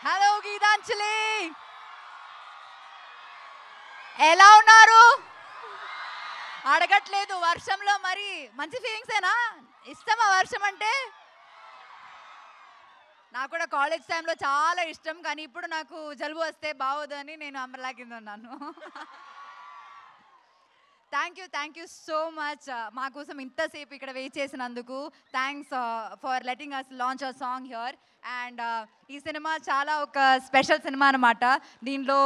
Hello Gitanjali, ఎలా ఉన్నారు? అడగట్లేదు, వర్షంలో మరి మంచి ఫీలింగ్సేనా? ఇష్టమా వర్షం అంటే? నాకు కూడా కాలేజ్ టైంలో చాలా ఇష్టం, కానీ ఇప్పుడు నాకు జలుబు వస్తే బాగోదని నేను అంబర్లా కింద ఉన్నాను. థ్యాంక్ యూ సో మచ్ మా కోసం ఇంతసేపు ఇక్కడ వెయిట్ చేసినందుకు. Thanks for letting us launch a song here. And ఈ సినిమా చాలా ఒక స్పెషల్ సినిమా అనమాట. దీనిలో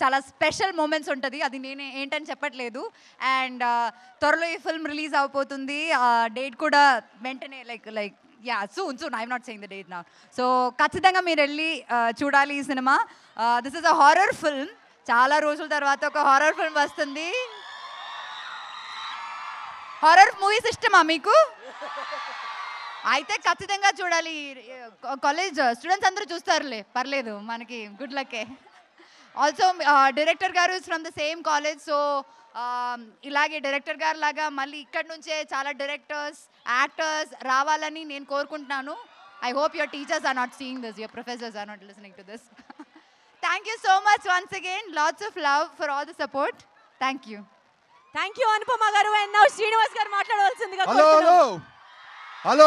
చాలా స్పెషల్ మూమెంట్స్ ఉంటుంది, అది నేను ఏంటని చెప్పట్లేదు. అండ్ త్వరలో ఈ ఫిల్మ్ రిలీజ్ అవబోతుంది. డేట్ కూడా వెంటనే like yeah soon I'm not saying the date now. So ఖచ్చితంగా మీరు వెళ్ళి చూడాలి ఈ cinema. This is a horror film. చాలా రోజుల తర్వాత ఒక హారర్ ఫిల్మ్ వస్తుంది. హారర్ మూవీస్ ఇష్టమా మీకు? అయితే ఖచ్చితంగా చూడాలి. కాలేజ్ స్టూడెంట్స్ అందరూ చూస్తారులే, పర్లేదు, మనకి గుడ్ లక్కే. ఆల్సో డైరెక్టర్ గారు is from the same college. So ఇలాగే డైరెక్టర్ గారు లాగా మళ్ళీ ఇక్కడ నుంచే చాలా డైరెక్టర్స్, యాక్టర్స్ రావాలని నేను కోరుకుంటున్నాను. I hope your teachers are not seeing this, your professors are not listening to this. Thank you so much once again. Lots of love for all the support. Thank you. Thank you Anupama garu. And now Srinivas గారు మాట్లాడవలసిందిగా hello.